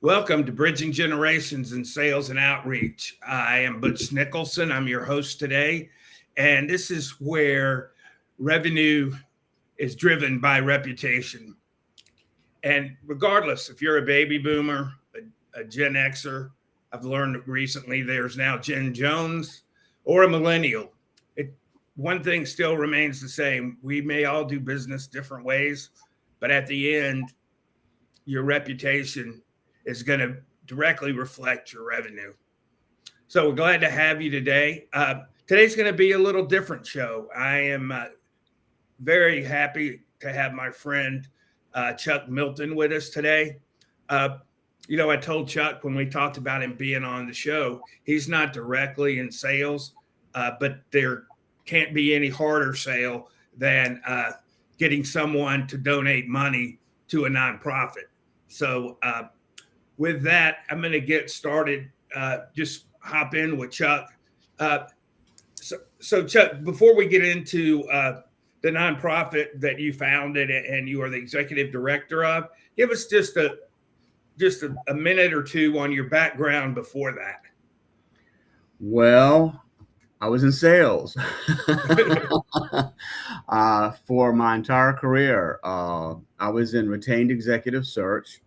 Welcome to Bridging Generations in Sales and Outreach. I am Butch Nicholson. I'm your host today. And this is where revenue is driven by reputation. And regardless if you're a baby boomer, a Gen Xer, I've learned recently there's now Gen Jones, or a millennial. It, one thing still remains the same. We may all do business different ways, but at the end, your reputation is going to directly reflect your revenue. So we're glad to have you today. Today's going to be a little different show. I am very happy to have my friend Chuck Milton with us today. Uh, I told Chuck when we talked about him being on the show, he's not directly in sales, but there can't be any harder sale than getting someone to donate money to a nonprofit. So, with that, I'm going to get started. Just hop in with Chuck. Uh, so, Chuck, before we get into the nonprofit that you founded and you are the executive director of, give us just a minute or two on your background before that. Well, I was in sales for my entire career. I was in retained executive search.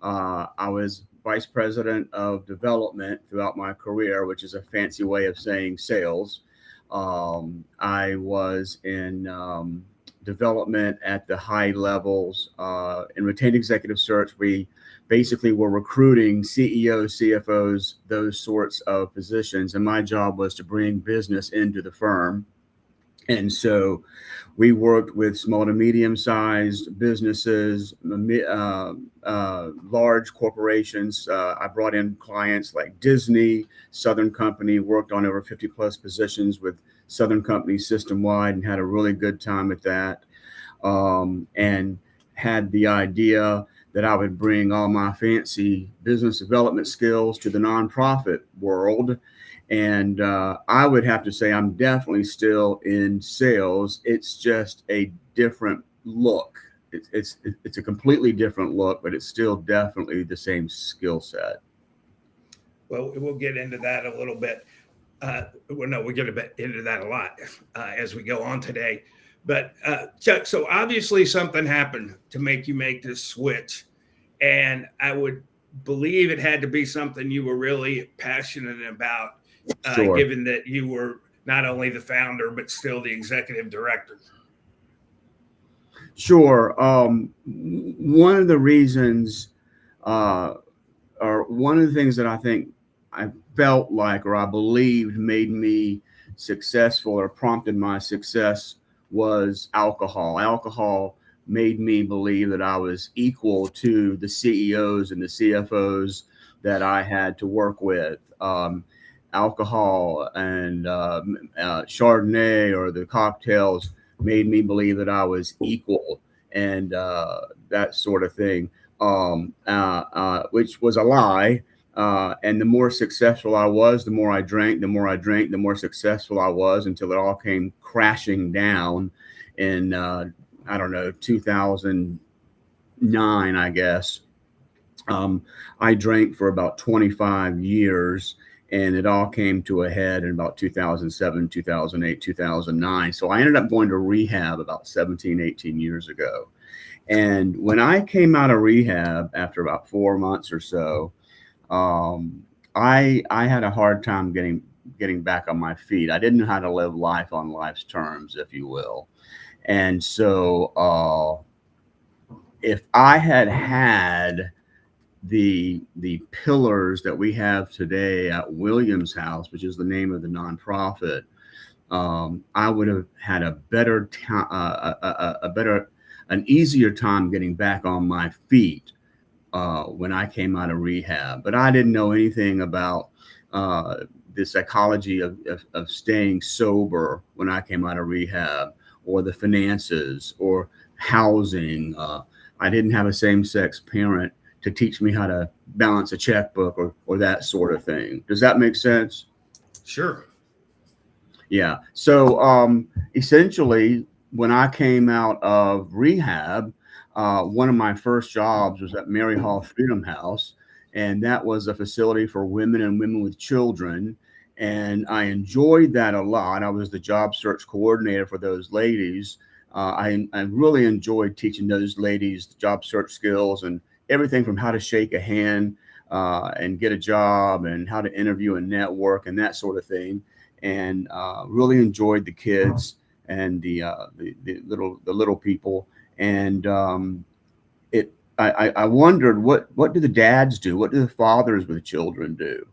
I was vice president of development throughout my career, which is a fancy way of saying sales. I was in development at the high levels. In retained executive search, we basically were recruiting CEOs, CFOs, those sorts of positions. And my job was to bring business into the firm. And so we worked with small to medium sized businesses, large corporations. I brought in clients like Disney, Southern Company, worked on over 50 plus positions with Southern Company system wide and had a really good time at that. And had the idea that I would bring all my fancy business development skills to the nonprofit world. And I would have to say I'm definitely still in sales. It's just a different look. It's a completely different look, but it's still definitely the same skill set. Well, we'll get into that a little bit. We'll get into that a lot as we go on today. But Chuck, so obviously something happened to make you make this switch, and I would believe it had to be something you were really passionate about, Sure. given that you were not only the founder but still the executive director. Sure. One of the reasons, uh, or one of the things that I think I felt like or I believed made me successful or prompted my success was alcohol. Alcohol made me believe that I was equal to the CEOs and the CFOs that I had to work with. Alcohol and Chardonnay or the cocktails made me believe that I was equal and that sort of thing, which was a lie. And the more successful I was, the more I drank, the more I drank, the more successful I was until it all came crashing down in, I don't know, 2009, I guess. I drank for about 25 years and it all came to a head in about 2007, 2008, 2009. So I ended up going to rehab about 17, 18 years ago. And when I came out of rehab after about 4 months or so, I had a hard time getting back on my feet. I didn't know how to live life on life's terms, if you will. And so if I had the pillars that we have today at Williams House, which is the name of the nonprofit, I would have had a better time, an easier time getting back on my feet when I came out of rehab. But I didn't know anything about the psychology of staying sober when I came out of rehab, or the finances, or housing. I didn't have a same-sex parent to teach me how to balance a checkbook or that sort of thing. Does that make sense? Sure. Yeah. So essentially, when I came out of rehab, one of my first jobs was at Mary Hall Freedom House. and that was a facility for women and women with children. And I enjoyed that a lot. I was the job search coordinator for those ladies. I really enjoyed teaching those ladies the job search skills and everything from how to shake a hand and get a job and how to interview and network and that sort of thing. And really enjoyed the kids and the little people. And I wondered what do the dads do? What do the fathers with children do?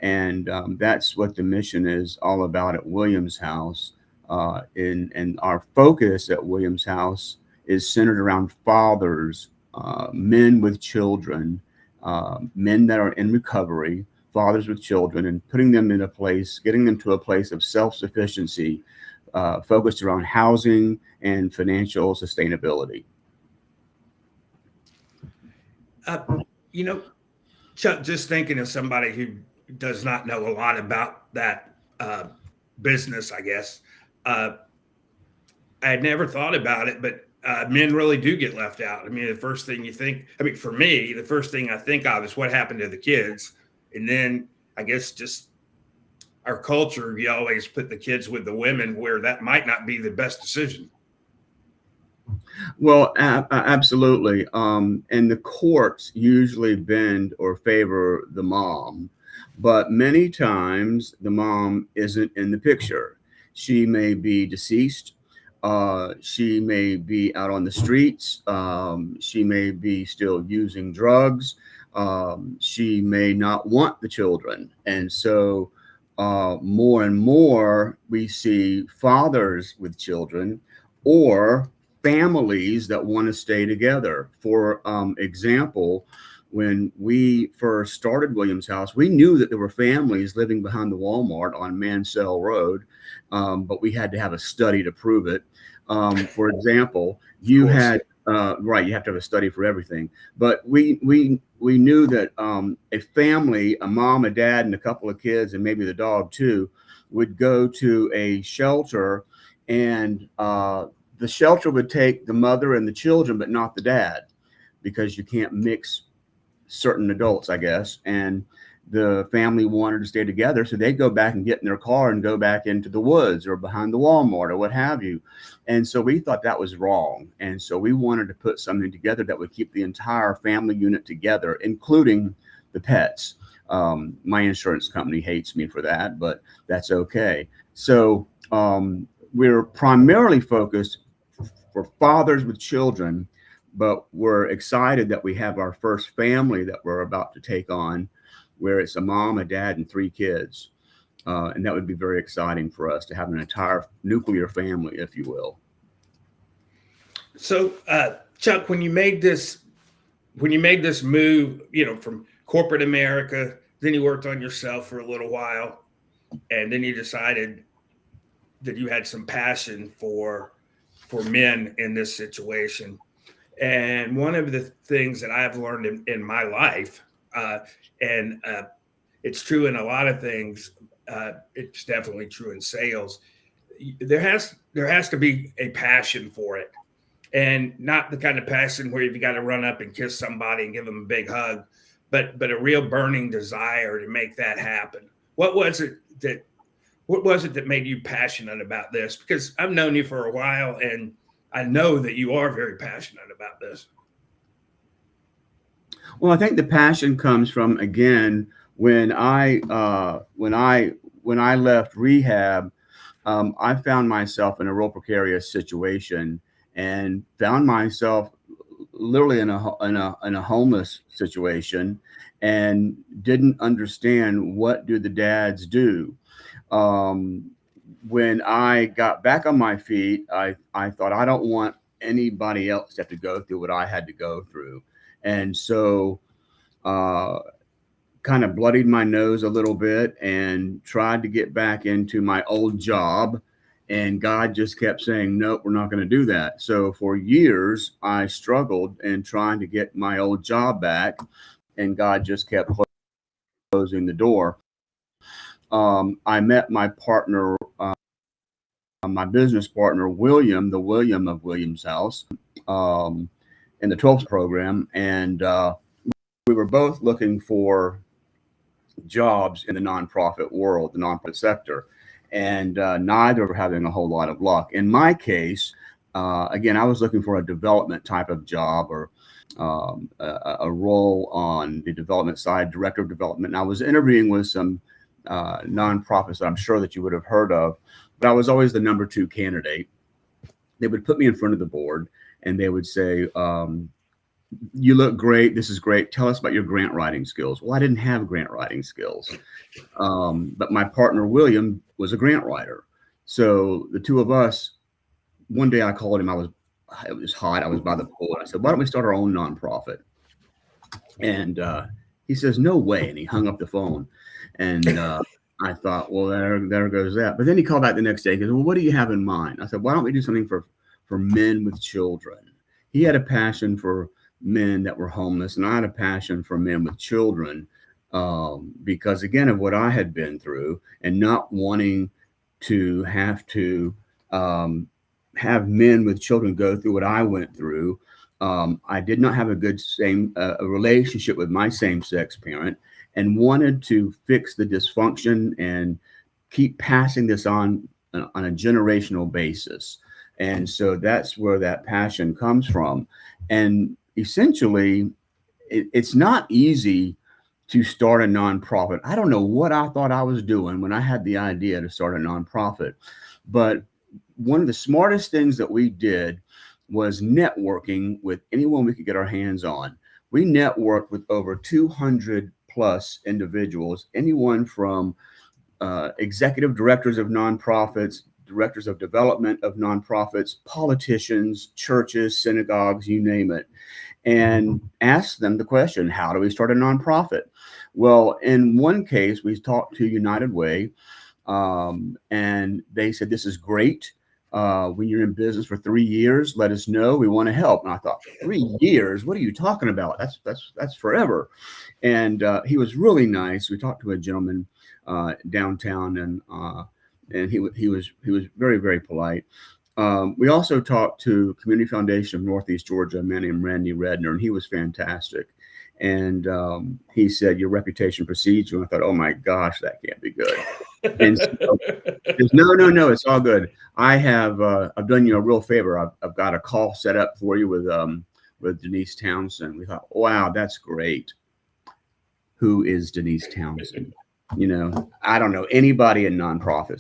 And that's what the mission is all about at Williams House. And our focus at Williams House is centered around fathers, men with children, men that are in recovery, fathers with children, and putting them in a place, getting them to a place of self-sufficiency, focused around housing and financial sustainability. You know, Chuck, just thinking of somebody who does not know a lot about that business, I guess. I had never thought about it, but men really do get left out. I mean, the first thing you think, I mean, for me, the first thing I think of is what happened to the kids. And then I guess just our culture, you always put the kids with the women where that might not be the best decision. Well, absolutely. And the courts usually bend or favor the mom, but many times the mom isn't in the picture. She may be deceased. She may be out on the streets. She may be still using drugs. She may not want the children. And so more and more we see fathers with children or families that want to stay together. For example, when we first started Williams House, we knew that there were families living behind the Walmart on Mansell Road, but we had to have a study to prove it. For example, you had right, you have to have a study for everything. But we knew that a family, a mom, a dad, and a couple of kids, and maybe the dog too, would go to a shelter, and the shelter would take the mother and the children, but not the dad, because you can't mix certain adults, I guess. And the family wanted to stay together, so they'd go back and get in their car and go back into the woods or behind the Walmart or what have you. And so we thought that was wrong. And so we wanted to put something together that would keep the entire family unit together, including the pets. My insurance company hates me for that, but that's okay. So we're primarily focused for fathers with children, but we're excited that we have our first family that we're about to take on, where it's a mom, a dad, and 3 kids. And that would be very exciting for us to have an entire nuclear family, if you will. So, Chuck, when you made this move, you know, from corporate America, then you worked on yourself for a little while, and then you decided that you had some passion for men in this situation. And one of the things that I've learned in my life, and it's true in a lot of things, it's definitely true in sales, there has to be a passion for it, and not the kind of passion where you've got to run up and kiss somebody and give them a big hug, but a real burning desire to make that happen. What was it that made you passionate about this? Because I've known you for a while, and I know that you are very passionate about this. Well, I think the passion comes from, again, when I left rehab, I found myself in a real precarious situation and found myself literally in a homeless situation, and didn't understand what do the dads do. When I got back on my feet, I thought, I don't want anybody else to have to go through what I had to go through. And so kind of bloodied my nose a little bit and tried to get back into my old job. And God just kept saying, nope, we're not going to do that. So for years, I struggled in trying to get my old job back, and God just kept closing the door. I met my partner, my business partner, William, the William of Williams House, in the 12th program. And we were both looking for jobs in the nonprofit world, the nonprofit sector, and neither were having a whole lot of luck. In my case, again, I was looking for a development type of job, or a role on the development side, director of development. And I was interviewing with some nonprofits that I'm sure that you would have heard of, but I was always the number 2 candidate. They would put me in front of the board and they would say, you look great. This is great. Tell us about your grant writing skills. Well, I didn't have grant writing skills. But my partner, William, was a grant writer. So the two of us, one day I called him. It was hot. I was by the pool. And I said, why don't we start our own nonprofit? And he says, no way. And he hung up the phone. And I thought, well, there goes that. But then he called back the next day. He goes, well, what do you have in mind? I said, why don't we do something for men with children? He had a passion for men that were homeless, and I had a passion for men with children, because, again, of what I had been through and not wanting to have men with children go through what I went through. I did not have a good a relationship with my same-sex parent, and wanted to fix the dysfunction and keep passing this on a generational basis. And so that's where that passion comes from. And essentially, it's not easy to start a nonprofit. I don't know what I thought I was doing when I had the idea to start a nonprofit, but one of the smartest things that we did was networking with anyone we could get our hands on. We networked with over 200 plus individuals, anyone from executive directors of nonprofits, directors of development of nonprofits, politicians, churches, synagogues, you name it, and asked them the question, how do we start a nonprofit? Well, in one case, we talked to United Way, and they said, this is great. When you're in business for 3 years, let us know. We want to help. And I thought, 3 years? What are you talking about? That's forever. And he was really nice. We talked to a gentleman downtown, and he was very, very polite. We also talked to Community Foundation of Northeast Georgia, a man named Randy Redner, and he was fantastic. And he said, your reputation precedes you. And I thought, oh my gosh, that can't be good. And so, no, it's all good. I've done you a real favor. I've got a call set up for you with Denise Townsend. We thought, wow, that's great. Who is Denise Townsend? I don't know anybody in the nonprofit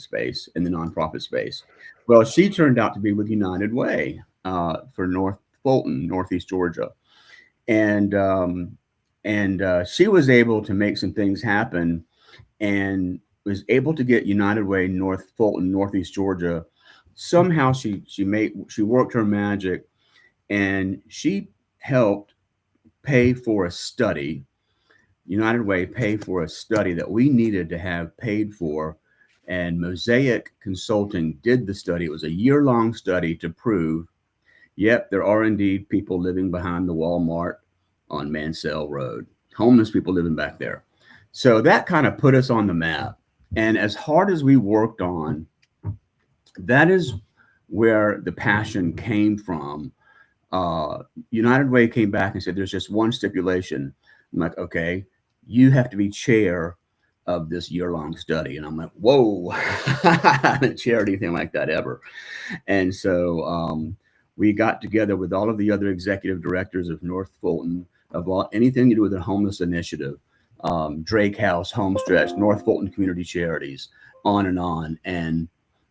space. Well, she turned out to be with United Way for North Fulton, Northeast Georgia. And she was able to make some things happen, and was able to get United Way North Fulton, Northeast Georgia. Somehow she worked her magic, and she helped pay for a study. United Way paid for a study that we needed to have paid for, and Mosaic Consulting did the study. It was a year-long study to prove, yep, there are indeed people living behind the Walmart on Mansell Road, homeless people living back there. So that kind of put us on the map. And as hard as we worked on, that is where the passion came from. United Way came back and said, there's just one stipulation. I'm like, okay, you have to be chair of this year-long study. And I'm like, whoa, I haven't chaired anything like that ever. And so we got together with all of the other executive directors of North Fulton, of anything to do with the homeless initiative, Drake House, Homestretch, North Fulton Community Charities, on. And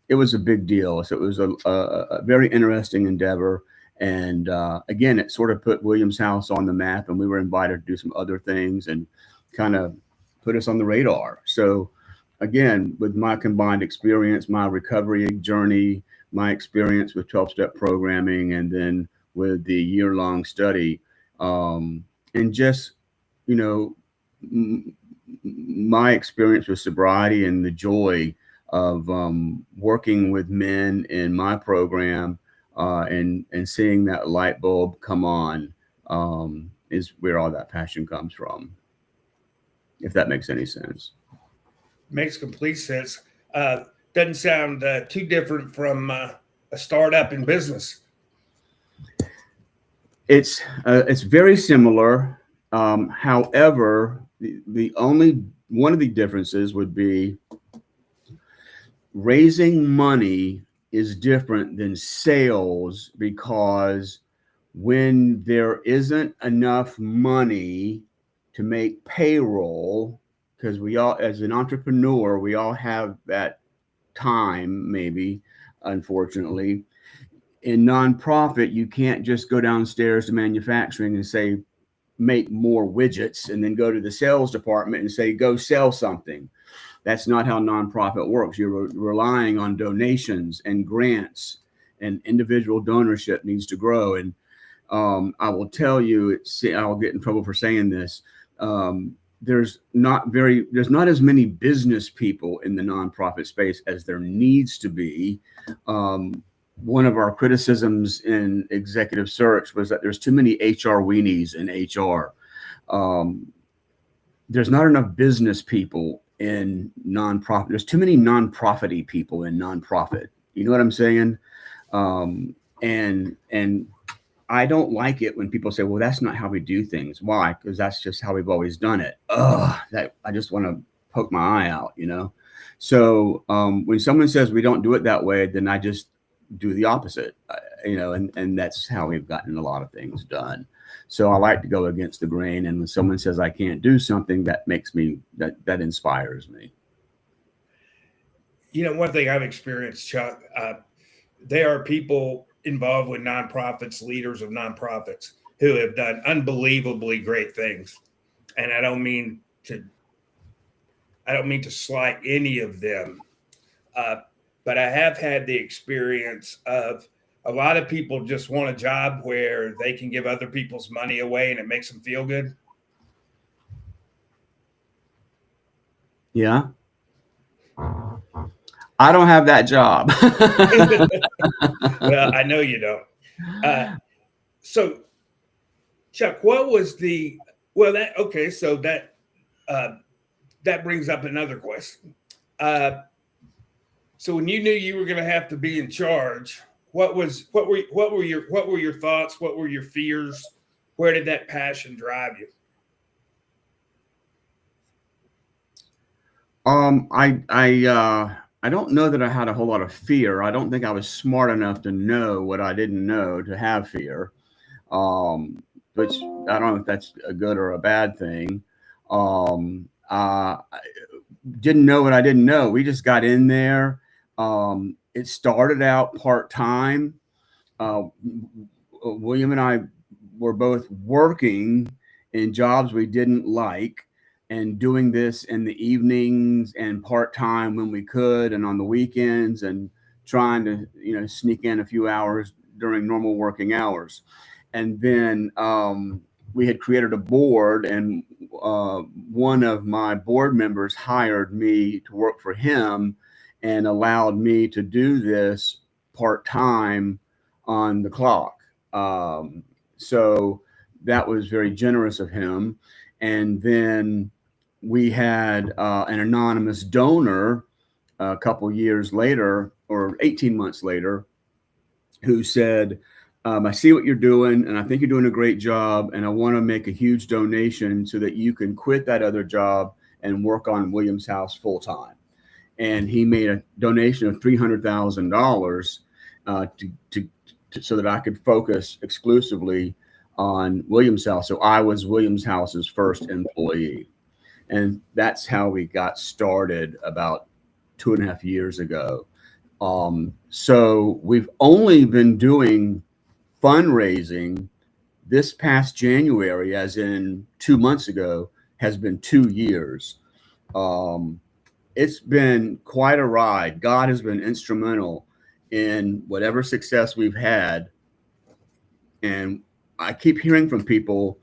it was a big deal. So it was a very interesting endeavor. And again, it sort of put Williams House on the map, and we were invited to do some other things and kind of put us on the radar. So again, with my combined experience, my recovery journey, my experience with 12-step programming, and then with the year-long study, and just, my experience with sobriety and the joy of working with men in my program, and seeing that light bulb come on, is where all that passion comes from, if that makes any sense. Makes complete sense. Doesn't sound too different from a startup in business. It's very similar. However, the only one of the differences would be raising money is different than sales, because when there isn't enough money to make payroll, because we all, as an entrepreneur, we all have that time, maybe, unfortunately. In nonprofit, you can't just go downstairs to manufacturing and say, make more widgets, and then go to the sales department and say, go sell something. That's not how nonprofit works. You're relying on donations and grants, and individual donorship needs to grow. And I will tell you, I'll get in trouble for saying this. There's not as many business people in the nonprofit space as there needs to be. One of our criticisms in executive search was that there's too many HR weenies in HR. There's not enough business people in nonprofit. There's too many nonprofit-y people in nonprofit. You know what I'm saying? And I don't like it when people say, well, that's not how we do things. Why? Because that's just how we've always done it. That I just want to poke my eye out, you know? So when someone says we don't do it that way, then I just do the opposite, you know, and that's how we've gotten a lot of things done. So I like to go against the grain. And when someone says I can't do something, that makes me, that inspires me. You know, one thing I've experienced, Chuck, there are people involved with nonprofits, leaders of nonprofits, who have done unbelievably great things. And I don't mean to slight any of them. But I have had the experience of a lot of people just want a job where they can give other people's money away and it makes them feel good. Yeah. I don't have that job. Well, I know you don't. So, Chuck, what was so that brings up another question. So when you knew you were going to have to be in charge, what were your thoughts? What were your fears? Where did that passion drive you? I don't know that I had a whole lot of fear. I don't think I was smart enough to know what I didn't know to have fear. Which I don't know if that's a good or a bad thing. I didn't know what I didn't know. We just got in there. It started out part-time. William and I were both working in jobs we didn't like, and doing this in the evenings and part-time when we could, and on the weekends, and trying to, you know, sneak in a few hours during normal working hours. And then we had created a board, and one of my board members hired me to work for him and allowed me to do this part-time on the clock. So that was very generous of him. And then we had an anonymous donor a couple years later, or 18 months later, who said, I see what you're doing, and I think you're doing a great job, and I want to make a huge donation so that you can quit that other job and work on Williams House full-time. And he made a donation of $300,000 so that I could focus exclusively on Williams House. So I was Williams House's first employee. And that's how we got started about 2.5 years ago. So we've only been doing fundraising this past January, as in 2 months ago, has been 2 years. It's been quite a ride. God has been instrumental in whatever success we've had. And I keep hearing from people,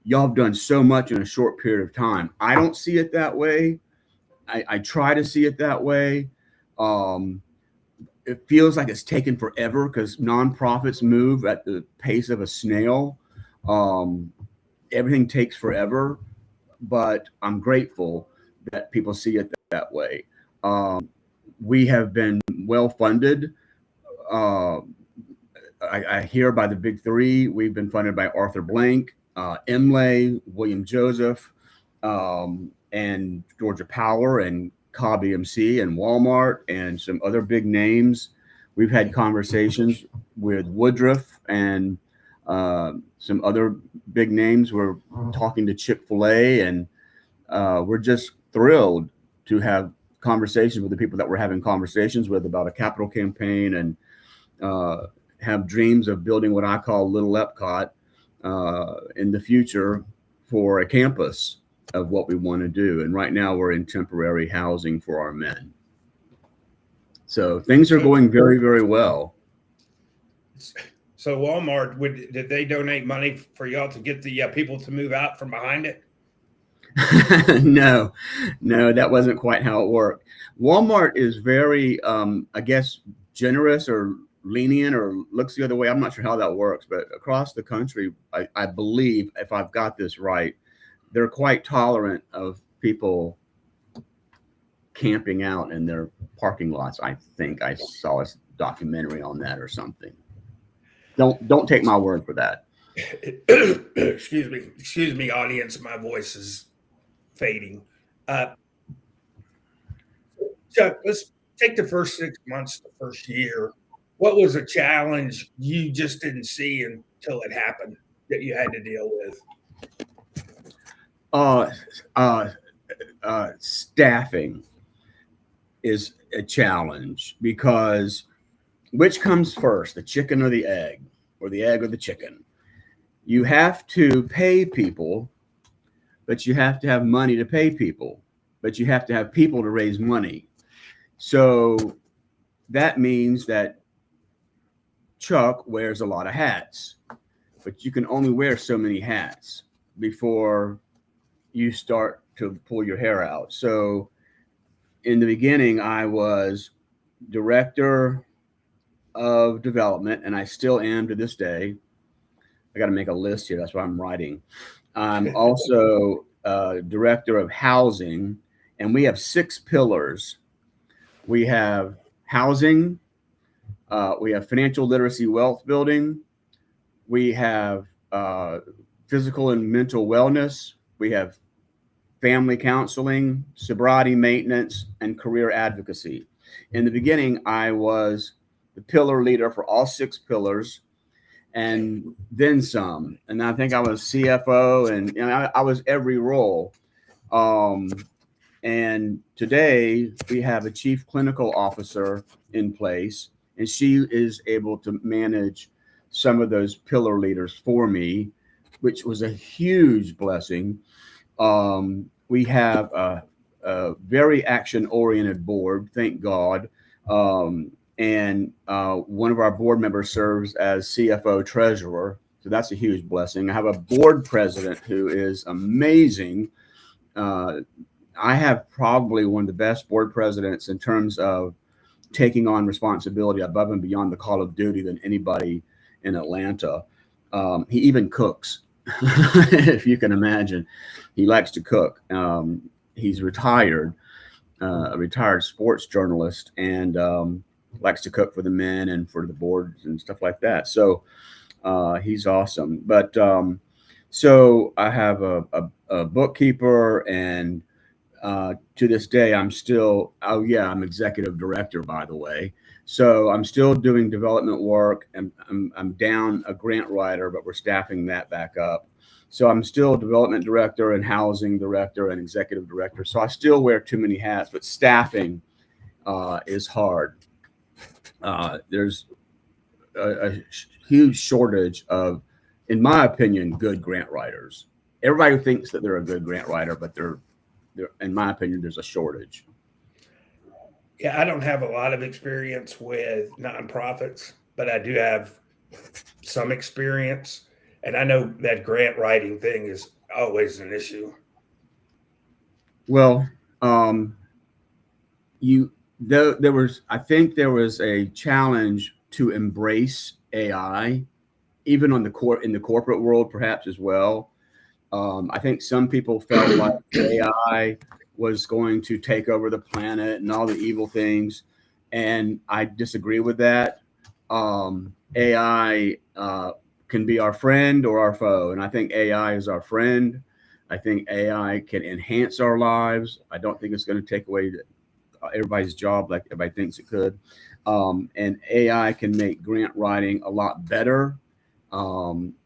y'all have done so much in a short period of time. I don't see it that way. I try to see it that way. It feels like it's taken forever because nonprofits move at the pace of a snail. Everything takes forever, but I'm grateful that people see it that way. We have been well funded. I hear by the big three. We've been funded by Arthur Blank. Imlay, William Joseph, and Georgia Power and Cobb EMC and Walmart and some other big names. We've had conversations with Woodruff and some other big names. We're talking to Chick-fil-A, and we're just thrilled to have conversations with the people that we're having conversations with about a capital campaign, and have dreams of building what I call Little Epcot in the future for a campus of what we want to do. And right now we're in temporary housing for our men. So things are going very, very well. So Walmart, did they donate money for y'all to get the people to move out from behind it? No, that wasn't quite how it worked. Walmart is very, I guess, generous or lenient, or looks the other way. I'm not sure how that works, but across the country, I believe, if I've got this right, they're quite tolerant of people camping out in their parking lots. I think I saw a documentary on that or something. Don't take my word for that. Excuse me, audience. My voice is fading. Chuck, let's take the first 6 months, the first year. What was a challenge you just didn't see until it happened that you had to deal with? Staffing is a challenge, because which comes first, the chicken or the egg or the chicken? You have to pay people, but you have to have money to pay people, but you have to have people to raise money. So that means that Chuck wears a lot of hats, but you can only wear so many hats before you start to pull your hair out. So in the beginning, I was director of development, and I still am to this day. I got to make a list here. That's why I'm writing. I'm also director of housing, and we have 6 pillars. We have housing, we have financial literacy, wealth building, we have physical and mental wellness, we have family counseling, sobriety maintenance, and career advocacy. In the beginning, I was the pillar leader for all 6 pillars, and then some. And I think I was CFO, and I was every role. And today we have a chief clinical officer in place, and she is able to manage some of those pillar leaders for me, which was a huge blessing. We have a very action-oriented board, thank God. And one of our board members serves as CFO treasurer. So that's a huge blessing. I have a board president who is amazing. I have probably one of the best board presidents in terms of taking on responsibility above and beyond the call of duty than anybody in Atlanta. He even cooks, if you can imagine. He likes to cook. He's retired, a retired sports journalist, and likes to cook for the men and for the boards and stuff like that. So he's awesome. But so I have a bookkeeper, and to this day, I'm still, I'm executive director, by the way. So I'm still doing development work, and I'm down a grant writer, but we're staffing that back up. So I'm still development director and housing director and executive director. So I still wear too many hats, but staffing is hard. There's a huge shortage of, in my opinion, good grant writers. Everybody thinks that they're a good grant writer, but they're in my opinion, there's a shortage. Yeah, I don't have a lot of experience with nonprofits, but I do have some experience. And I know that grant writing thing is always an issue. Well, I think there was a challenge to embrace AI, even in the corporate world, perhaps as well. I think some people felt like AI was going to take over the planet and all the evil things, and I disagree with that. AI can be our friend or our foe. And I think AI is our friend. I think AI can enhance our lives. I don't think it's going to take away everybody's job like everybody thinks it could. And AI can make grant writing a lot better.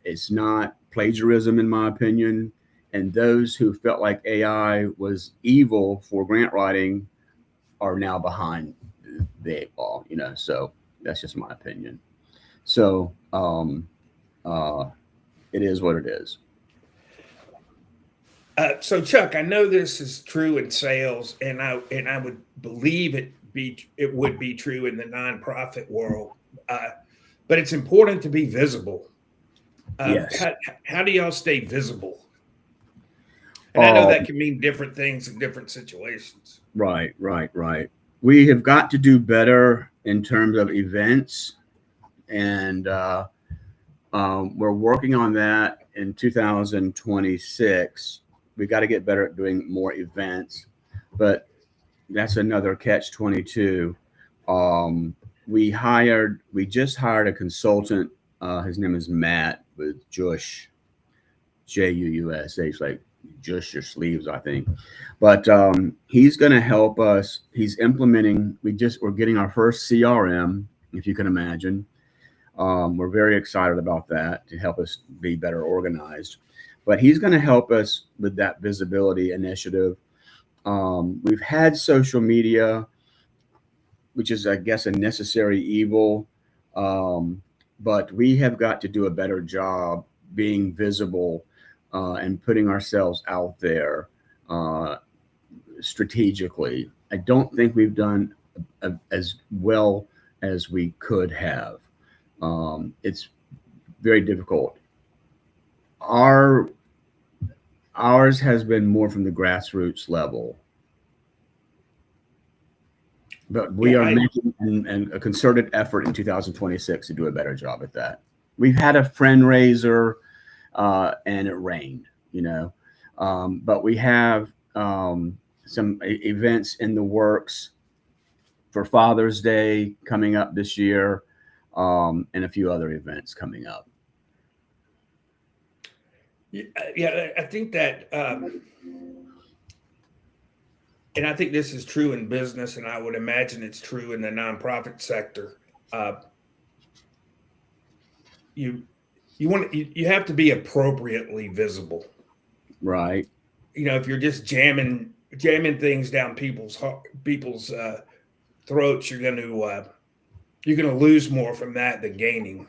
It's not plagiarism, in my opinion. And those who felt like AI was evil for grant writing are now behind the eight ball, so that's just my opinion. So it is what it is. So Chuck, I know this is true in sales, and I would believe it would be true in the nonprofit world, but it's important to be visible. Yes. How do y'all stay visible? And I know that can mean different things in different situations. Right. We have got to do better in terms of events, and we're working on that in 2026. We got to get better at doing more events, but that's another catch-22. We just hired a consultant. His name is Matt with Jush, Juush, like just your sleeves, I think. But he's going to help us. He's implementing. We're getting our first CRM, if you can imagine. We're very excited about that to help us be better organized. But he's going to help us with that visibility initiative. We've had social media, which is, I guess, a necessary evil. But we have got to do a better job being visible and putting ourselves out there strategically. I don't think we've done as well as we could have. It's very difficult. Ours has been more from the grassroots level, but we are making a concerted effort in 2026 to do a better job at that. We've had a fundraiser, and it rained, but we have some events in the works for Father's Day coming up this year, and a few other events coming up. Yeah, I think that, and I think this is true in business, and I would imagine it's true in the nonprofit sector. You have to be appropriately visible, right? If you're just jamming things down people's throats, you're going to lose more from that than gaining.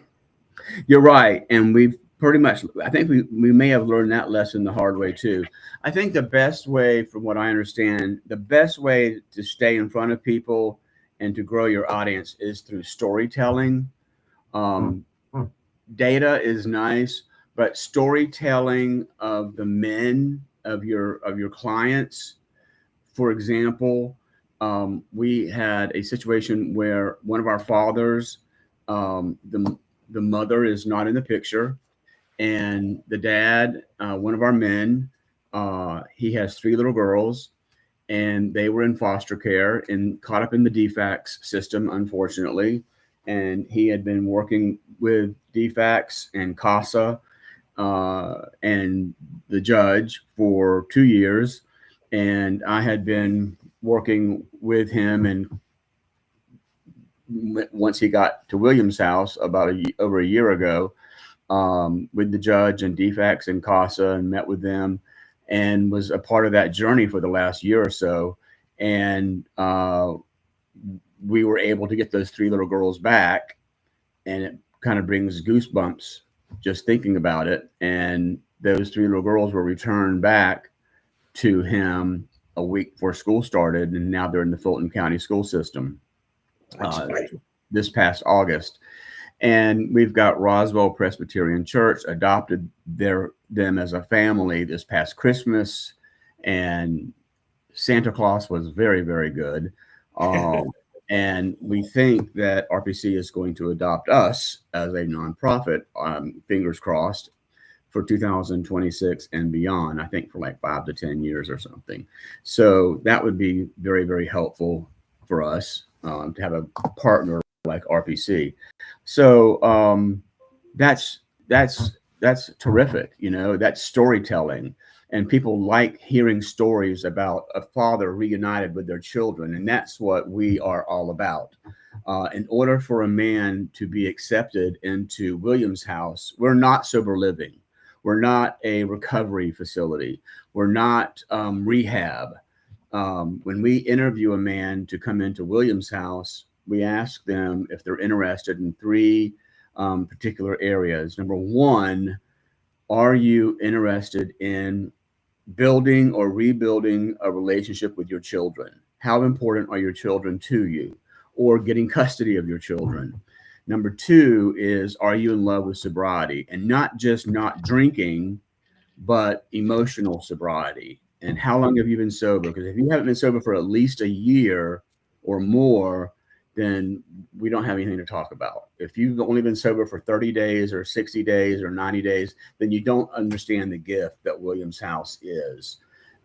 You're right, and we've pretty much, I think we may have learned that lesson the hard way too. I think the best way, from what I understand, the best way to stay in front of people and to grow your audience is through storytelling. Data is nice, but storytelling of the men of your clients. For example, we had a situation where one of our fathers, the mother is not in the picture. And the dad, one of our men, he has 3 little girls, and they were in foster care and caught up in the DFACS system, unfortunately. And he had been working with DFACS and CASA and the judge for 2 years. And I had been working with him, and once he got to Williams House about over a year ago, with the judge and DFACS and CASA, and met with them and was a part of that journey for the last year or so. And we were able to get those 3 little girls back, and it kind of brings goosebumps just thinking about it. And those 3 little girls were returned back to him a week before school started, and now they're in the Fulton County school system this past August. And we've got Roswell Presbyterian Church adopted them as a family this past Christmas, and Santa Claus was very, very good. And we think that RPC is going to adopt us as a nonprofit, fingers crossed, for 2026 and beyond, I think for like 5 to 10 years or something. So that would be very, very helpful for us to have a partner like RPC. So that's that's terrific. You know, that's storytelling, and people like hearing stories about a father reunited with their children, and that's what we are all about. In order for a man to be accepted into Williams House, we're not sober living. We're not a recovery facility. We're not rehab. When we interview a man to come into Williams House, we ask them if they're interested in three particular areas. Number one, are you interested in building or rebuilding a relationship with your children? How important are your children to you? Or getting custody of your children? Number two is, are you in love with sobriety? And not just not drinking, but emotional sobriety. And how long have you been sober? Because if you haven't been sober for at least a year or more, then we don't have anything to talk about. If you've only been sober for 30 days or 60 days or 90 days, then you don't understand the gift that Williams House is.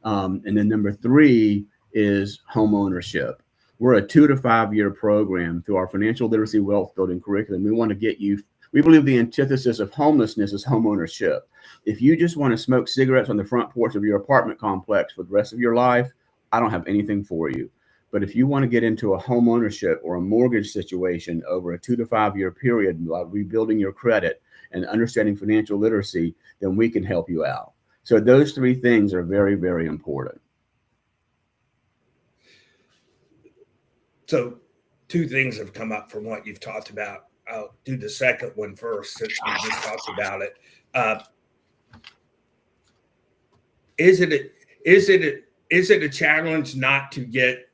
And then number three is home ownership. We're a 2 to 5 year program through our financial literacy wealth building curriculum. We want to get you, we believe the antithesis of homelessness is home ownership. If you just want to smoke cigarettes on the front porch of your apartment complex for the rest of your life, I don't have anything for you. But if you want to get into a home ownership or a mortgage situation over a 2 to 5 year period, like rebuilding your credit and understanding financial literacy, then we can help you out. So those three things are very, very important. So two things have come up from what you've talked about. I'll do the second one first since we just talked about it. Is it a challenge not to get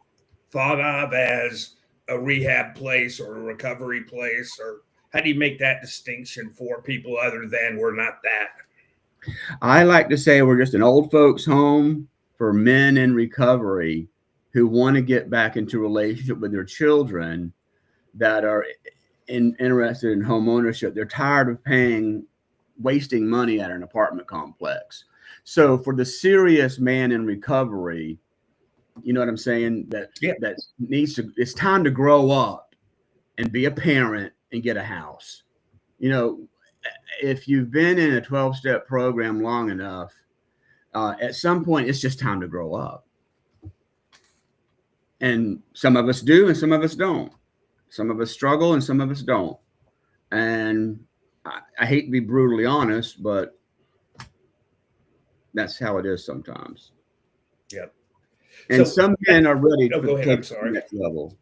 thought of as a rehab place or a recovery place? Or how do you make that distinction for people other than we're not that? I like to say we're just an old folks home for men in recovery who want to get back into relationship with their children that are interested in home ownership. They're tired of wasting money at an apartment complex. So for the serious man in recovery, you know what I'm saying? That needs to, it's time to grow up and be a parent and get a house. You know, if you've been in a 12-step program long enough, at some point, it's just time to grow up. And some of us do, and some of us don't. Some of us struggle, and some of us don't. And I hate to be brutally honest, but that's how it is sometimes. Yep. And so, some men are ready to go ahead. take I'm sorry. the next level.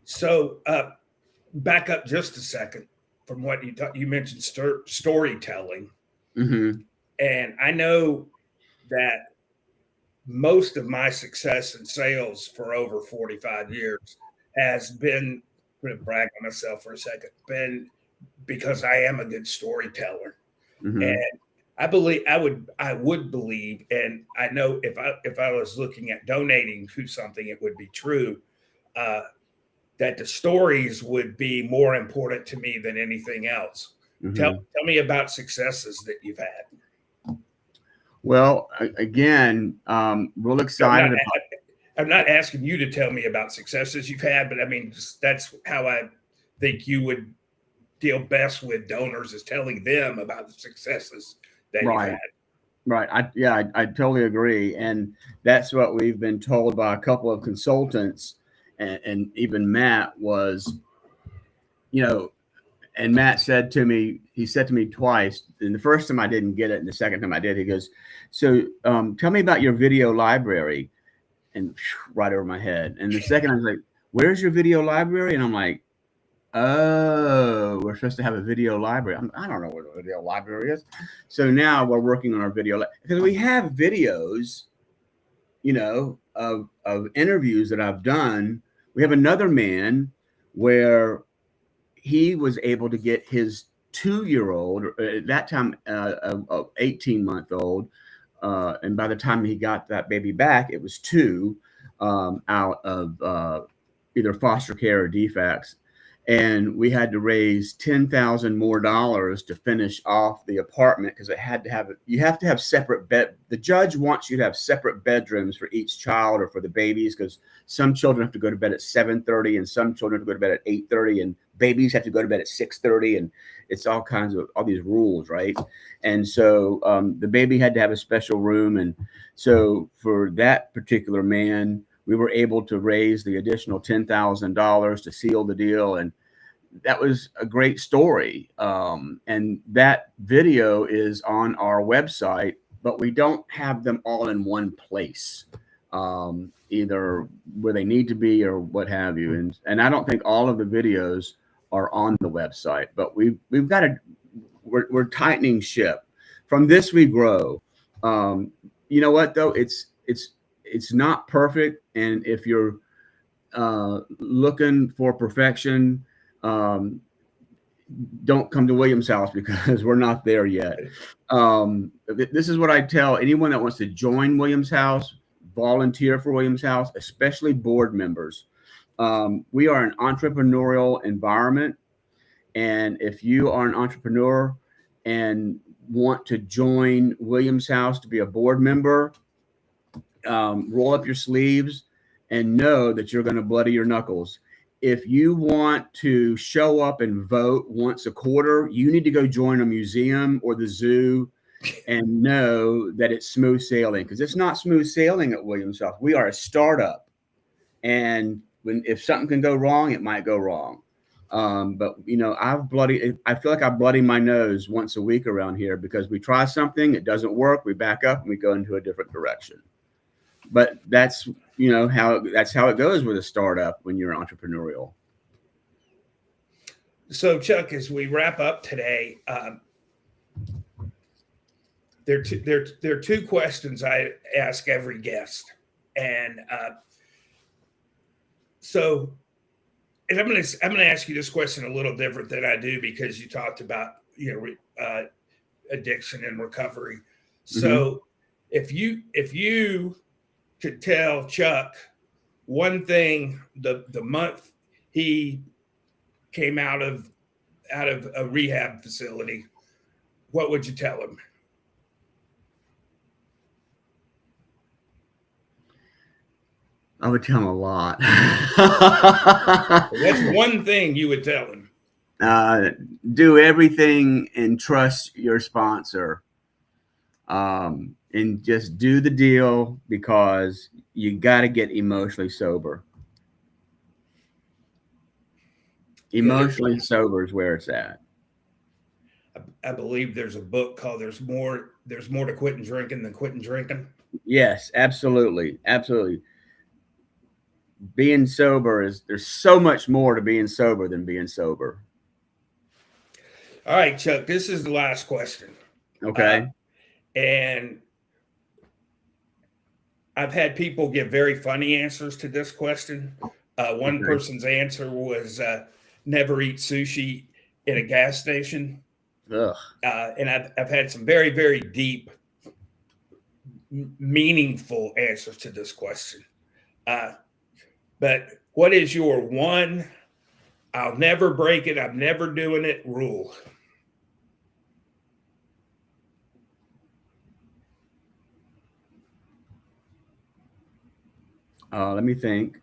So back up just a second from what you mentioned storytelling. Mm-hmm. And I know that most of my success in sales for over 45 years has been, I'm going to brag on myself for a second, been because I am a good storyteller. Mm-hmm. And I would believe, and I know if I was looking at donating to something, it would be true, that the stories would be more important to me than anything else. Mm-hmm. Tell me about successes that you've had. Well, again, real excited. I'm not asking you to tell me about successes you've had, but I mean, that's how I think you would deal best with donors, is telling them about the successes that you've had. Right. I totally agree. And that's what we've been told by a couple of consultants, and even Matt was, you know, and Matt said to me, he said to me twice, and the first time I didn't get it, and the second time I did, he goes, so tell me about your video library, and right over my head. And the second I was like, where's your video library? And I'm like, oh, we're supposed to have a video library. I don't know what a video library is. So now we're working on our video, because we have videos, you know, of interviews that I've done. We have another man where he was able to get his 2-year-old, at that time, 18-month-old, and by the time he got that baby back, it was 2, out of either foster care or defects. and we had to raise $10,000 more to finish off the apartment because you have to have separate bed. The judge wants you to have separate bedrooms for each child or for the babies, because some children have to go to bed at 7:30 and some children have to go to bed at 8:30, and babies have to go to bed at 6:30, and it's all these rules, right? And so the baby had to have a special room, and so for that particular man, we were able to raise the additional $10,000 to seal the deal. And that was a great story. And that video is on our website, but we don't have them all in one place, either where they need to be or what have you. And I don't think all of the videos are on the website, but we're tightening ship. From this we grow. You know what though? It's not perfect. And if you're looking for perfection, don't come to Williams House, because we're not there yet. This is what I tell anyone that wants to join Williams House, volunteer for Williams House, especially board members. We are an entrepreneurial environment. And if you are an entrepreneur and want to join Williams House to be a board member, roll up your sleeves and know that you're going to bloody your knuckles. If you want to show up and vote once a quarter, you need to go join a museum or the zoo and know that it's smooth sailing, because it's not smooth sailing at Williams House. We are a startup. And if something can go wrong, it might go wrong. But you know, I feel like I bloody my nose once a week around here, because we try something, it doesn't work, we back up and we go into a different direction. But that's how it goes with a startup when you're entrepreneurial. So Chuck, as we wrap up today, there are two questions I ask every guest, and and I'm going to ask you this question a little different than I do, because you talked about addiction and recovery. So if you could tell Chuck one thing the month he came out of a rehab facility, what would you tell him? I would tell him a lot. What's one thing you would tell him? Do everything and trust your sponsor. And just do the deal, because you got to get emotionally sober. Emotionally sober is where it's at. I believe there's a book called There's More to Quitting Drinking Than Quitting Drinking. Yes, absolutely. Absolutely. Being sober there's so much more to being sober than being sober. All right, Chuck, this is the last question. Okay. And I've had people give very funny answers to this question. One person's answer was never eat sushi in a gas station. Ugh. And I've had some very, very deep, meaningful answers to this question. But what is your one, I'll never break it, I'm never doing it rule? Let me think.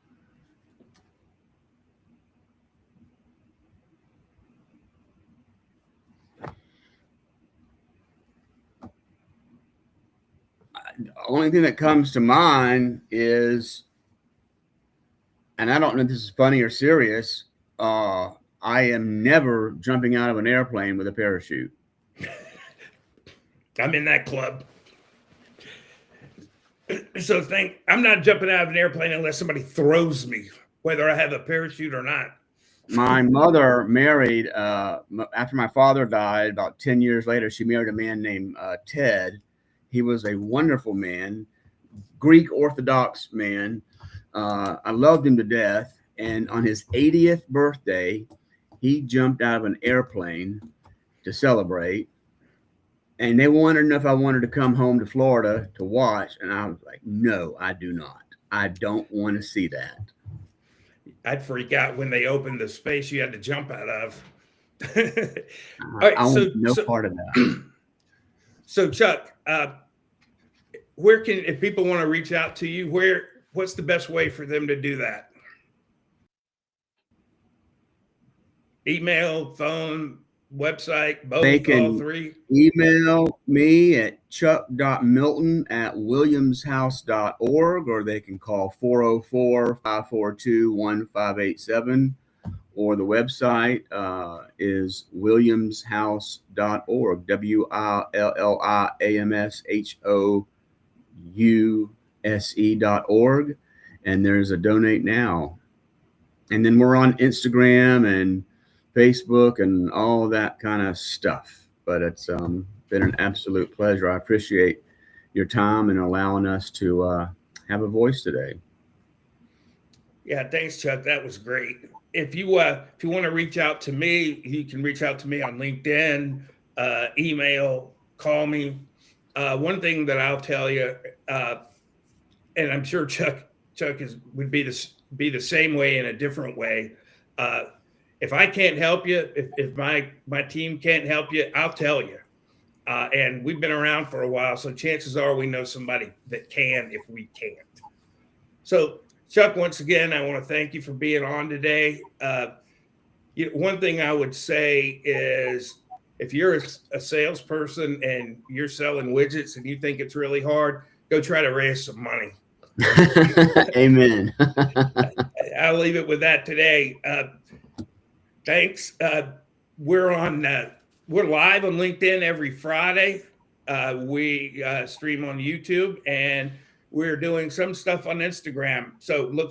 The only thing that comes to mind is, and I don't know if this is funny or serious, I am never jumping out of an airplane with a parachute. I'm in that club. So I'm not jumping out of an airplane unless somebody throws me, whether I have a parachute or not. My mother married, after my father died, about 10 years later, she married a man named Ted. He was a wonderful man, Greek Orthodox man. I loved him to death. And on his 80th birthday, he jumped out of an airplane to celebrate. And they wondered if I wanted to come home to Florida to watch. And I was like, no, I do not. I don't want to see that. I'd freak out when they opened the space you had to jump out of. All I right, want no part of that. so Chuck, if people want to reach out to you, what's the best way for them to do that? Email, phone, website, They both, all can three? email me at chuck.milton@williamshouse.org, or they can call 404-542-1587, or the website is williamshouse.org, WILLIAMSHOUSE.org, and there's a donate now. And then we're on Instagram and Facebook and all that kind of stuff. But it's been an absolute pleasure. I appreciate your time and allowing us to have a voice today. Yeah, thanks, Chuck. That was great. If you want to reach out to me, you can reach out to me on LinkedIn, email, call me. One thing that I'll tell you, and I'm sure Chuck would be the same way in a different way. If I can't help you, if my team can't help you, I'll tell you. And we've been around for a while, so chances are we know somebody that can if we can't. So, Chuck, once again, I want to thank you for being on today. One thing I would say is, if you're a salesperson and you're selling widgets and you think it's really hard, go try to raise some money. Amen. I'll leave it with that today. Thanks. We're live on LinkedIn every Friday. We stream on YouTube, and we're doing some stuff on Instagram. So look